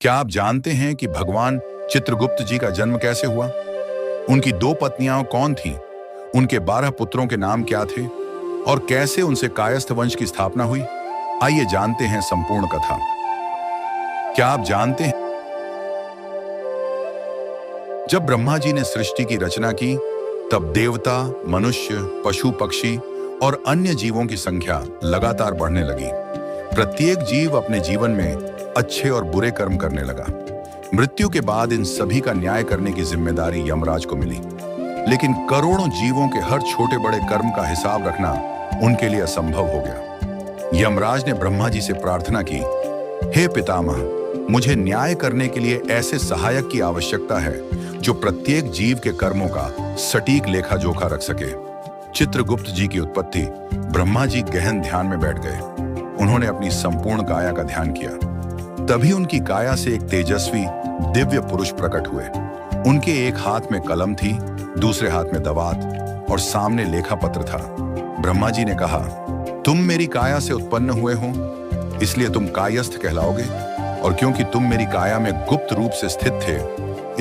क्या आप जानते हैं कि भगवान चित्रगुप्त जी का जन्म कैसे हुआ? उनकी दो पत्नियां कौन थीं? उनके 12 पुत्रों के नाम क्या थे? और कैसे उनसे कायस्थ वंश की स्थापना हुई? आइए जानते हैं संपूर्ण कथा। क्या आप जानते हैं, जब ब्रह्मा जी ने सृष्टि की रचना की, तब देवता, मनुष्य, पशु पक्षी और अन्य जीवों की संख्या लगातार बढ़ने लगी। प्रत्येक जीव अपने जीवन में अच्छे और बुरे कर्म करने लगा। मृत्यु के बाद इन सभी का न्याय करने की जिम्मेदारी यमराज को मिली। लेकिन करोड़ों जीवों के हर छोटे बड़े कर्म का हिसाब रखना उनके लिए असंभव हो गया। यमराज ने ब्रह्मा जी से प्रार्थना की, हे पितामह, मुझे न्याय करने के लिए ऐसे सहायक की आवश्यकता है जो प्रत्येक जीव के कर्मों का सटीक लेखा जोखा रख सके। चित्रगुप्त जी की उत्पत्ति। ब्रह्मा जी गहन ध्यान में बैठ गए। उन्होंने अपनी संपूर्ण काया का ध्यान किया। तभी उनकी काया से एक तेजस्वी दिव्य पुरुष प्रकट हुए। उनके एक हाथ में कलम थी, दूसरे हाथ में दवात और सामने लेखा पत्र था। ब्रह्मा जी ने कहा, तुम मेरी काया से उत्पन्न हुए हो, इसलिए तुम कायस्थ कहलाओगे, और क्योंकि तुम मेरी काया में गुप्त रूप से स्थित थे,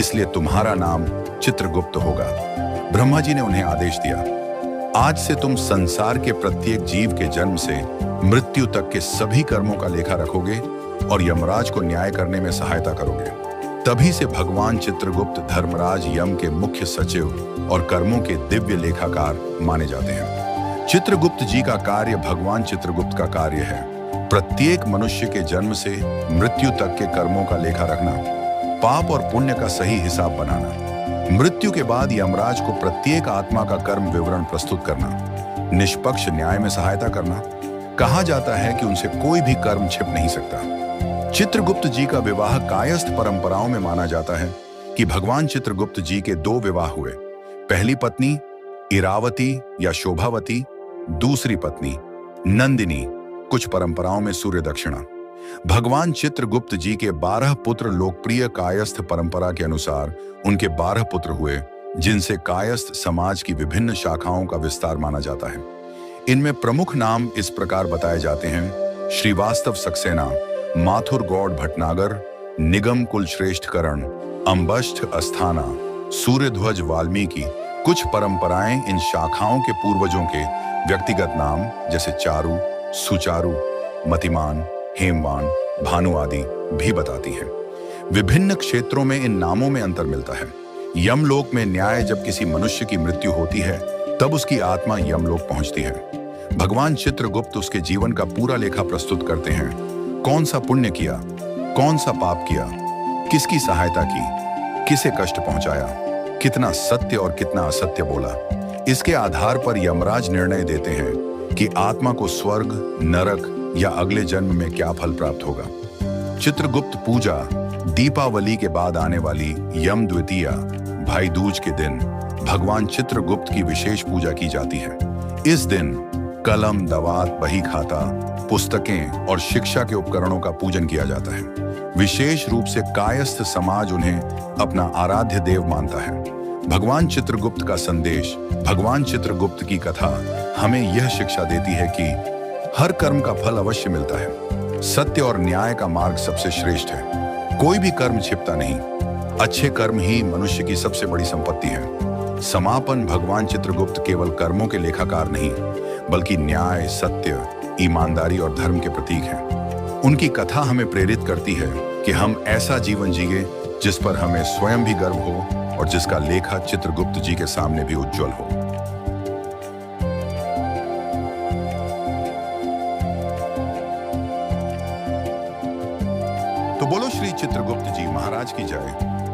इसलिए तुम्हारा नाम चित्रगुप्त होगा। ब्रह्मा जी ने उन्हें आदेश दिया, आज से तुम संसार के प्रत्येक जीव के जन्म से मृत्यु तक के सभी कर्मों का लेखा रखोगे और यमराज को न्याय करने में सहायता करोगे। तभी से भगवान चित्रगुप्त धर्मराज यम के मुख्य सचिव और कर्मों के दिव्य लेखाकार माने जाते हैं। चित्रगुप्त जी का कार्य भगवान चित्रगुप्त का कार्य है। प्रत्येक मनुष्य के जन्म से मृत्यु तक के कर्मों का लेखा रखना, पाप और पुण्य का सही हिसाब बनाना, मृत्यु के बाद यमराज को प्रत्येक आत्मा का कर्म विवरण प्रस्तुत करना, निष्पक्ष न्याय में सहायता करना। कहा जाता है कि उनसे कोई भी कर्म छिप नहीं सकता। चित्रगुप्त जी का विवाह कायस्थ परंपराओं में माना जाता है कि भगवान चित्रगुप्त जी के 2 विवाह हुए। पहली पत्नी इरावती या शोभावती, दूसरी पत्नी नंदिनी, कुछ परंपराओं में सूर्य दक्षिणा। भगवान चित्रगुप्त जी के 12 पुत्र लोकप्रिय कायस्थ परंपरा के अनुसार उनके 12 पुत्र हुए, जिनसे कायस्थ समाज की विभिन्न शाखाओं का विस्तार माना जाता है। इनमें प्रमुख नाम इस प्रकार बताए जाते हैं: श्रीवास्तव सक्सेना, माथुर गौड़ भटनागर, निगम कुलश्रेष्ठ करण, अंबष्ठ अस्थाना, सूर्यध्वज वाल्मीकि। कुछ परंपराएं इन शाखाओं के पूर्वजों के व्यक्तिगत नाम जैसे चारु, सुचारु, मतिमान, हेमवान, भानु आदि भी बताती हैं। विभिन्न क्षेत्रों में इन नामों में अंतर मिलता है। यमलोक में न्याय जब किसी मनुष्य की मृत्यु होती है, तब उसकी आत्मा यमलोक पहुंचती है। भगवान चित्रगुप्त उसके जीवन का पूरा लेखा प्रस्तुत करते हैं। कौन सा पुण्य किया, कौन सा पाप किया, किसकी सहायता की, किसे कष्ट पहुंचाया, कितना सत्य और कितना असत्य बोला। इसके आधार पर यमराज निर्णय देते हैं कि आत्मा को स्वर्ग, नरक या अगले जन्म में क्या फल प्राप्त होगा। चित्रगुप्त पूजा। दीपावली के बाद आने वाली यम द्वितीया, भाई दूज के दिन भगवान चित्रगुप्त की विशेष पूजा की जाती है। इस दिन कलम, दवात, बही खाता, पुस्तकें और शिक्षा के उपकरणों का पूजन किया जाता है। विशेष रूप से कायस्थ समाज उन्हें अपना आराध्य देव मानता है। भगवान चित्रगुप्त का संदेश। भगवान चित्रगुप्त की कथा हमें यह शिक्षा देती है कि हर कर्म का फल अवश्य मिलता है। सत्य और न्याय का मार्ग सबसे श्रेष्ठ है। कोई भी कर्म छिपता नहीं। अच्छे कर्म ही मनुष्य की सबसे बड़ी संपत्ति है। समापन। भगवान चित्रगुप्त केवल कर्मों के लेखाकार नहीं, बल्कि न्याय, सत्य, ईमानदारी और धर्म के प्रतीक हैं। उनकी कथा हमें प्रेरित करती है कि हम ऐसा जीवन जिए जिस पर हमें स्वयं भी गर्व हो और जिसका लेखा चित्रगुप्त जी के सामने भी उज्जवल हो। तो बोलो श्री चित्रगुप्त जी महाराज की जय।